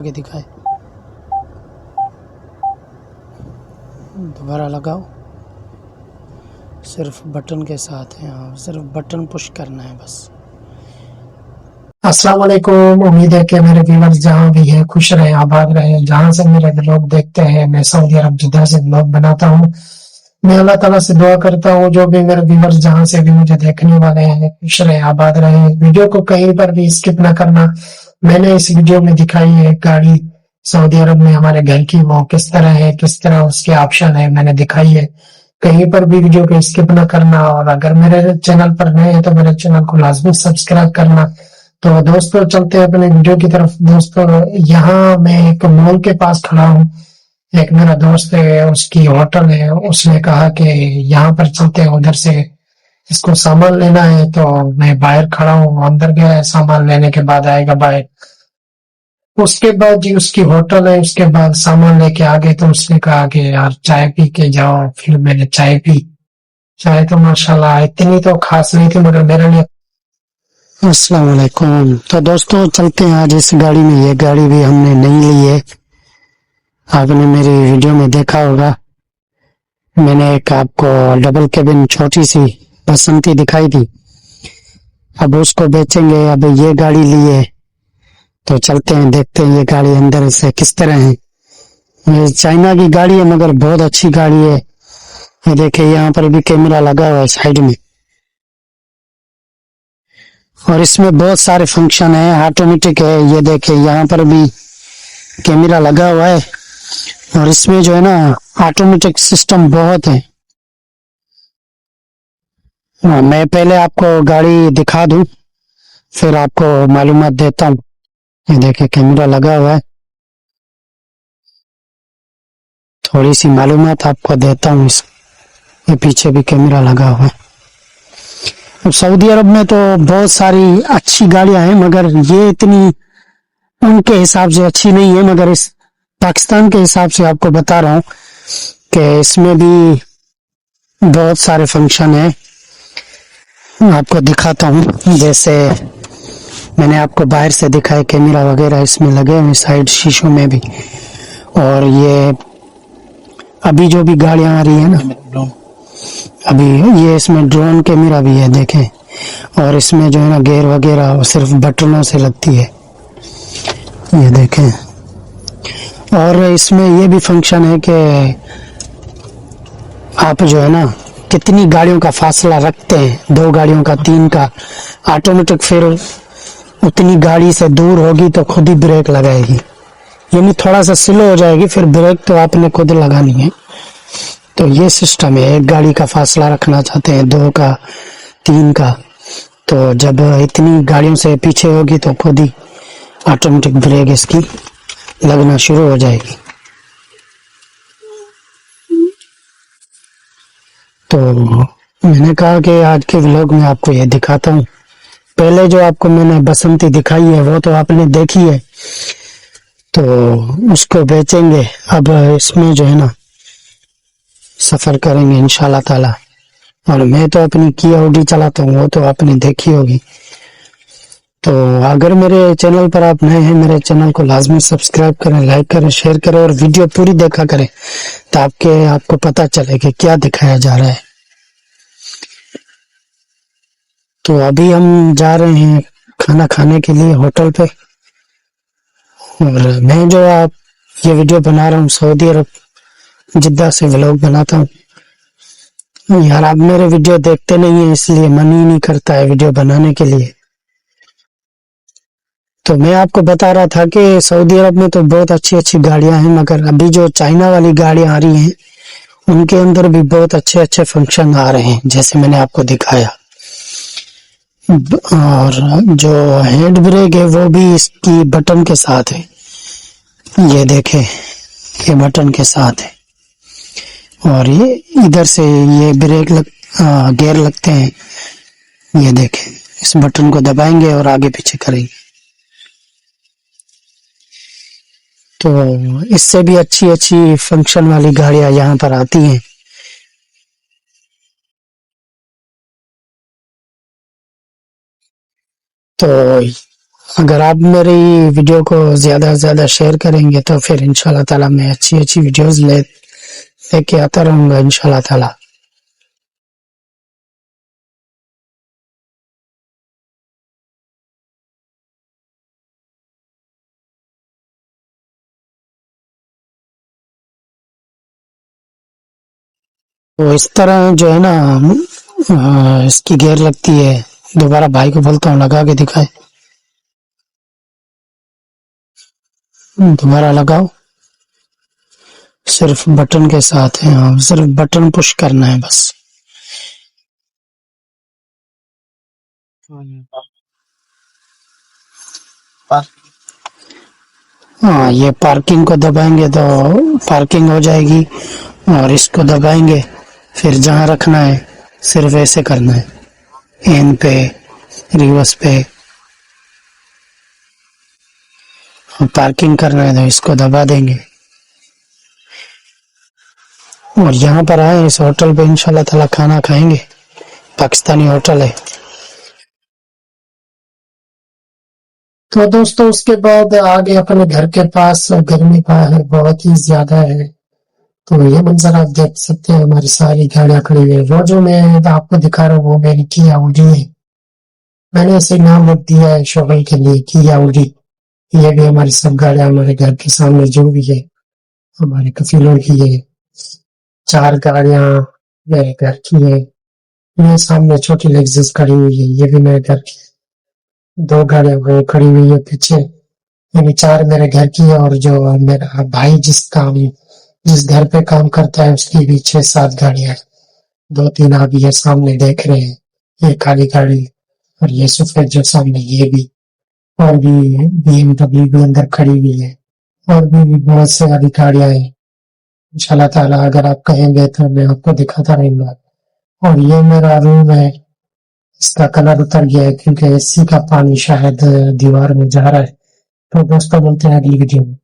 आगे दिखाए, दोबारा लगाओ। सिर्फ बटन के साथ है, हाँ सिर्फ बटन पुश करना है बस। अस्सलाम वालेकुम। उम्मीद है कि मेरे व्यूअर्स जहाँ भी हैं खुश रहें, आबाद रहें। जहाँ से मेरे व्लॉग देखते हैं, मैं सऊदी अरब जिद्दा से व्लॉग बनाता हूँ। मैं अल्लाह ताला से दुआ करता हूँ जो भी मेरे व्यूअर्स जहाँ से भी मुझे देखने वाले हैं खुश रहें, आबाद रहें। वीडियो को कहीं पर भी स्किप ना करना। मैंने इस वीडियो में दिखाई है गाड़ी सऊदी अरब में हमारे घर की, वो किस तरह है, किस तरह उसके ऑप्शन है, मैंने दिखाई है। कहीं पर भी वीडियो को स्किप ना करना। और अगर मेरे चैनल पर नए हैं तो मेरे चैनल को लाजमी सब्सक्राइब करना। तो दोस्तों चलते हैं अपने वीडियो की तरफ। दोस्तों यहाँ मैं एक मॉल के पास खड़ा हूँ। एक मेरा दोस्त है, उसकी होटल है, उसने कहा कि यहाँ पर चलते हैं, उधर से इसको सामान लेना है। तो मैं बाहर खड़ा हूँ, अंदर गया है, सामान लेने के बाद आएगा बाहर। उसके बाद जी उसकी होटल है, उसके बाद सामान लेके आ गए। तो उसने कहा कि यार चाय पी के जाओ। फिर मैंने चाय पी। चाय तो माशाल्लाह इतनी तो खास नहीं थी, मगर मेरे लिए। अस्सलाम वालेकुम। तो दोस्तों चलते हैं आज इस गाड़ी में। ये गाड़ी भी हमने नहीं ली है, आपने मेरी वीडियो में देखा होगा। मैंने एक आपको डबल केबिन छोटी सी बसंती दिखाई थी, अब उसको बेचेंगे। अब ये गाड़ी ली है तो चलते हैं, देखते हैं ये गाड़ी अंदर से किस तरह है। ये चाइना की गाड़ी है मगर बहुत अच्छी गाड़ी है। ये देखिए यहाँ पर भी कैमरा लगा हुआ है साइड में, और इसमें बहुत सारे फंक्शन है, ऑटोमेटिक है। ये देखिए यहाँ पर भी कैमरा लगा हुआ है, और इसमें जो है ना ऑटोमेटिक सिस्टम बहुत है। मैं पहले आपको गाड़ी दिखा दूं, फिर आपको मालूमात देता हूँ। ये देखिए कैमरा लगा हुआ है, थोड़ी सी मालूमात आपको देता हूँ। ये पीछे भी कैमरा लगा हुआ है। अब सऊदी अरब में तो बहुत सारी अच्छी गाड़ियां हैं, मगर ये इतनी उनके हिसाब से अच्छी नहीं है। मगर इस पाकिस्तान के हिसाब से आपको बता रहा हूँ कि इसमें भी बहुत सारे फंक्शन है। आपको दिखाता हूँ, जैसे मैंने आपको बाहर से दिखाया, कैमरा वगैरह इसमें लगे हुए साइड शीशों में भी। और ये अभी जो भी गाड़ियां आ रही है ना, अभी ये इसमें ड्रोन कैमरा भी है, देखें। और इसमें जो है ना गेयर वगैरह वो सिर्फ बटनों से लगती है, ये देखें। और इसमें ये भी फंक्शन है कि आप जो है ना कितनी गाड़ियों का फासला रखते हैं, 2 गाड़ियों का, 3 का, ऑटोमेटिक फिर उतनी गाड़ी से दूर होगी तो खुद ही ब्रेक लगाएगी। यानी थोड़ा सा स्लो हो जाएगी, फिर ब्रेक तो आपने खुद लगानी है। तो ये सिस्टम है, एक गाड़ी का फासला रखना चाहते हैं, 2 का, 3 का, तो जब इतनी गाड़ियों से पीछे होगी तो खुद ही ऑटोमेटिक ब्रेक इसकी लगना शुरू हो जाएगी। तो मैंने कहा कि आज के व्लॉग में आपको ये दिखाता हूँ। पहले जो आपको मैंने बसंती दिखाई है वो तो आपने देखी है, तो उसको बेचेंगे। अब इसमें जो है ना सफर करेंगे इंशाल्लाह ताला। और मैं तो अपनी किया ऑडी चलाता हूँ, वो तो आपने देखी होगी। तो अगर मेरे चैनल पर आप नए हैं, मेरे चैनल को लाजमी सब्सक्राइब करें, लाइक करें, शेयर करें, और वीडियो पूरी देखा करें ताकि आपको पता चले कि क्या दिखाया जा रहा है। तो अभी हम जा रहे हैं खाना खाने के लिए होटल पे। और मैं जो आप ये वीडियो बना रहा हूँ सऊदी अरब जिद्दा से व्लॉग बनाता हूँ। यार आप मेरे वीडियो देखते नहीं है, इसलिए मन ही नहीं करता है वीडियो बनाने के लिए। तो मैं आपको बता रहा था कि सऊदी अरब में तो बहुत अच्छी अच्छी गाड़ियां हैं, मगर अभी जो चाइना वाली गाड़ियां आ रही हैं उनके अंदर भी बहुत अच्छे अच्छे फंक्शन आ रहे हैं, जैसे मैंने आपको दिखाया। और जो हैंड ब्रेक है वो भी इसकी बटन के साथ है, ये देखें, ये बटन के साथ है। और ये इधर से ये गियर लगते हैं, ये देखें। इस बटन को दबाएंगे और आगे पीछे करेंगे, तो इससे भी अच्छी अच्छी फंक्शन वाली गाड़ियां यहाँ पर आती हैं। तो अगर आप मेरी वीडियो को ज़्यादा से ज़्यादा शेयर करेंगे तो फिर इंशाल्लाह ताला मैं अच्छी अच्छी वीडियोस लेके आता रहूँगा इंशाल्लाह ताला। तो इस तरह जो है ना इसकी गियर लगती है। दोबारा भाई को बोलता हूँ लगा के दिखाए। दोबारा लगाओ, सिर्फ बटन के साथ है। हाँ, सिर्फ बटन पुश करना है बस। हाँ, ये पार्किंग को दबाएंगे तो पार्किंग हो जाएगी, और इसको दबाएंगे फिर जहाँ रखना है सिर्फ ऐसे करना है, एन पे, रिवर्स पे। पार्किंग करना है तो इसको दबा देंगे, और यहाँ पर आए इस होटल पे इंशाल्लाह ताला खाना खाएंगे। पाकिस्तानी होटल है। तो दोस्तों उसके बाद आगे अपने घर के पास गर्मी का है, बहुत ही ज्यादा है। तो ये मंजर आप देख सकते हैं, हमारी सारी गाड़ियां खड़ी हुई है। वो जो मैं आपको दिखा रहा हूँ वो मेरी किया ऑडी है। मैंने इसे नाम रख दिया है शोगल के लिए, किया ऑडी। ये भी हमारी सब गाड़ियां हमारे घर के सामने जो भी है हमारे कफीलों की है। 4 गाड़ियां मेरे घर की है। ये सामने छोटी लेक्सस खड़ी हुई है, ये भी मेरे घर की। 2 गाड़ियां वो खड़ी हुई है पीछे, यानी 4 मेरे घर की है। और जो मेरा भाई जिस घर पे काम करता है उसकी भी 6-7 गाड़ियां हैं। 2-3 आप ये सामने देख रहे हैं, ये काली गाड़ी और ये सफेद जो सामने ये भी, और भी BMW भी अंदर खड़ी हुई है, और भी बहुत से वाली गाड़ियां हैं। इंशाल्लाह ताला अगर आप कहेंगे तो मैं आपको दिखाता रहूंगा। और ये मेरा रूम है, इसका कलर उतर गया है क्योंकि एसी का पानी शायद दीवार में जा रहा है। तो दोस्तों मिलते हैं अगली वीडियो में।